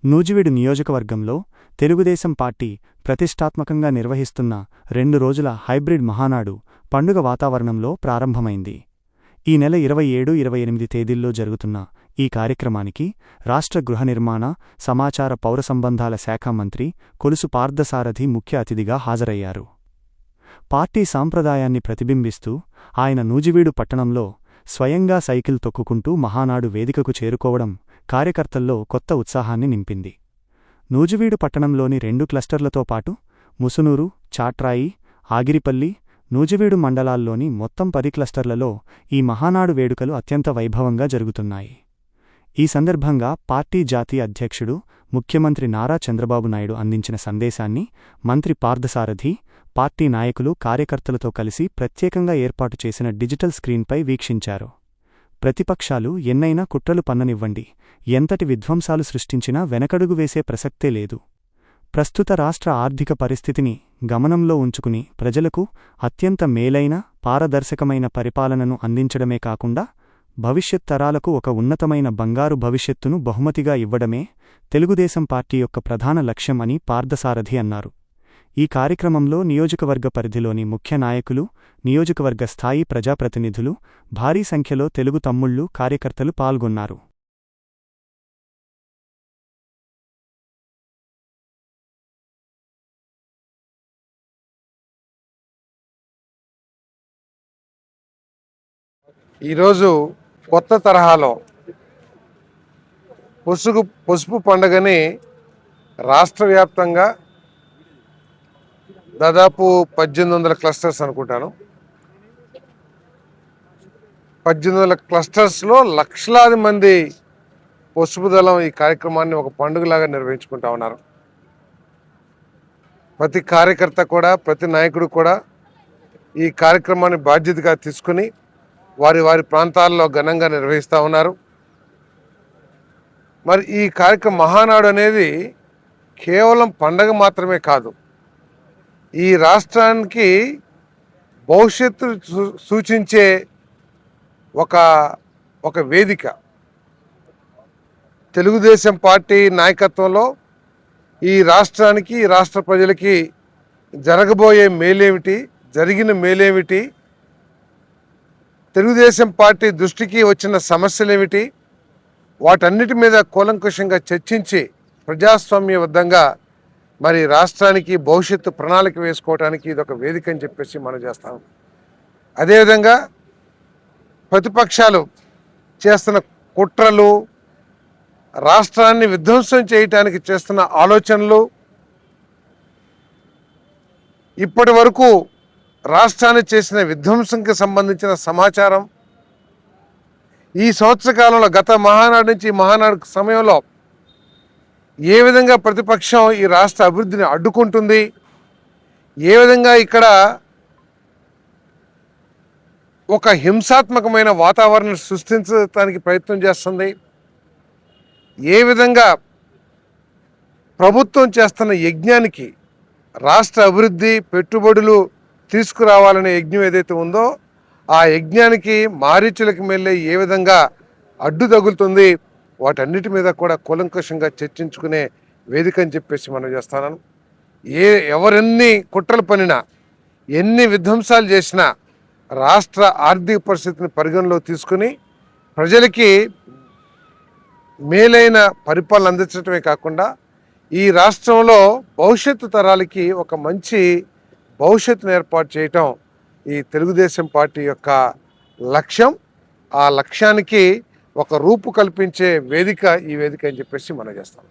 నూజివీడు నియోజకవర్గంలో తెలుగుదేశం పార్టీ ప్రతిష్టాత్మకంగా నిర్వహిస్తున్న 2 రోజుల హైబ్రిడ్ మహానాడు పండుగ వాతావరణంలో ప్రారంభమైంది. ఈ నెల 27, 28 తేదీల్లో జరుగుతున్న ఈ కార్యక్రమానికి రాష్ట్ర గృహ నిర్మాణ, సమాచార పౌర సంబంధాల శాఖ మంత్రి కొలుసు పార్థసారథి ముఖ్య అతిథిగా హాజరయ్యారు. పార్టీ సాంప్రదాయాన్ని ప్రతిబింబిస్తూ ఆయన నూజివీడు పట్టణంలో స్వయంగా సైకిల్ తొక్కుకుంటూ మహానాడు వేదికకు చేరుకోవడం కార్యకర్తల్లో కొత్త ఉత్సాహాన్ని నింపింది. నూజివీడు పట్టణంలోని 2 క్లస్టర్లతో పాటు ముసునూరు, చాట్రాయి, ఆగిరిపల్లి, నూజివీడు మండలాల్లోని మొత్తం 10 క్లస్టర్లలో ఈ మహానాడు వేడుకలు అత్యంత వైభవంగా జరుగుతున్నాయి. ఈ సందర్భంగా పార్టీ జాతీయ అధ్యక్షుడు, ముఖ్యమంత్రి నారా చంద్రబాబు నాయుడు అందించిన సందేశాన్ని మంత్రి పార్థసారథి, పార్టీ నాయకులు కార్యకర్తలతో కలిసి ప్రత్యేకంగా ఏర్పాటు చేసిన డిజిటల్ స్క్రీన్పై వీక్షించారు. ప్రతిపక్షాలు ఎన్నైనా కుట్రలు పన్ననివ్వండి, ఎంతటి విధ్వంసాలు సృష్టించినా వెనకడుగు వేసే ప్రసక్తే లేదు. ప్రస్తుత రాష్ట్ర ఆర్థిక పరిస్థితిని గమనంలో ఉంచుకుని ప్రజలకు అత్యంత మేలైన, పారదర్శకమైన పరిపాలనను అందించడమే కాకుండా భవిష్యత్ తరాలకు ఒక ఉన్నతమైన బంగారు భవిష్యత్తును బహుమతిగా ఇవ్వడమే తెలుగుదేశం పార్టీ యొక్క ప్రధాన లక్ష్యం అని పార్థసారథి అన్నారు. ఈ కార్యక్రమంలో నియోజకవర్గ పరిధిలోని ముఖ్య నాయకులు, నియోజకవర్గ స్థాయి ప్రజాప్రతినిధులు, భారీ సంఖ్యలో తెలుగు తమ్ముళ్లు, కార్యకర్తలు పాల్గొన్నారు. ఈరోజు కొత్త తరహాలో పసుపు పండుగని రాష్ట్ర వ్యాప్తంగా దాదాపు 1800 క్లస్టర్స్ అనుకుంటాను. 1800 క్లస్టర్స్లో లక్షలాది మంది పసుపు దళం ఈ కార్యక్రమాన్ని ఒక పండుగలాగా నిర్వహించుకుంటా ఉన్నారు. ప్రతి కార్యకర్త కూడా, ప్రతి నాయకుడు కూడా ఈ కార్యక్రమాన్ని బాధ్యతగా తీసుకుని వారి వారి ప్రాంతాల్లో ఘనంగా నిర్వహిస్తూ ఉన్నారు. మరి ఈ కార్యక్రమం మహానాడు అనేది కేవలం పండగ మాత్రమే కాదు, ఈ రాష్ట్రానికి భవిష్యత్తు సూచించే ఒక వేదిక. తెలుగుదేశం పార్టీ నాయకత్వంలో ఈ రాష్ట్రానికి, ఈ రాష్ట్ర ప్రజలకి జరగబోయే మేలేమిటి, జరిగిన మేలేమిటి, తెలుగుదేశం పార్టీ దృష్టికి వచ్చిన సమస్యలేమిటి, వాటన్నిటి మీద కూలంకషంగా చర్చించి ప్రజాస్వామ్యబద్ధంగా మరి రాష్ట్రానికి భవిష్యత్తు ప్రణాళిక వేసుకోవడానికి ఇదొక వేదిక అని చెప్పేసి మనం చేస్తాం. అదేవిధంగా ప్రతిపక్షాలు చేస్తున్న కుట్రలు, రాష్ట్రాన్ని విధ్వంసం చేయటానికి చేస్తున్న ఆలోచనలు, ఇప్పటి వరకు రాష్ట్రాన్ని చేసిన విధ్వంసంకి సంబంధించిన సమాచారం, ఈ సంవత్సర కాలంలో గత మహానాడు నుంచి మహానాడు సమయంలో ఏ విధంగా ప్రతిపక్షం ఈ రాష్ట్ర అభివృద్ధిని అడ్డుకుంటుంది, ఏ విధంగా ఇక్కడ ఒక హింసాత్మకమైన వాతావరణం సృష్టించడానికి ప్రయత్నం చేస్తుంది, ఏ విధంగా ప్రభుత్వం చేస్తున్న యజ్ఞానికి, రాష్ట్ర అభివృద్ధి పెట్టుబడులు తీసుకురావాలనే యజ్ఞం ఏదైతే ఉందో ఆ యజ్ఞానికి మారీచులకు మెల్లే ఏ విధంగా అడ్డు తగులుతుంది, వాటన్నిటి మీద కూడా కూలంకషంగా చర్చించుకునే వేదిక అని చెప్పేసి మనం చేస్తున్నాను. ఎవరెన్ని కుట్రలు పనినా, ఎన్ని విధ్వంసాలు చేసినా రాష్ట్ర ఆర్థిక పరిస్థితిని పరిగణలో తీసుకుని ప్రజలకి మేలైన పరిపాలన అందించడమే కాకుండా ఈ రాష్ట్రంలో భవిష్యత్తు తరాలకి ఒక మంచి భవిష్యత్తును ఏర్పాటు చేయటం ఈ తెలుగుదేశం పార్టీ యొక్క లక్ష్యం. ఆ లక్ష్యానికి ఒక రూపు కల్పించే వేదిక ఈ వేదిక అని చెప్పేసి మనం చేస్తాం.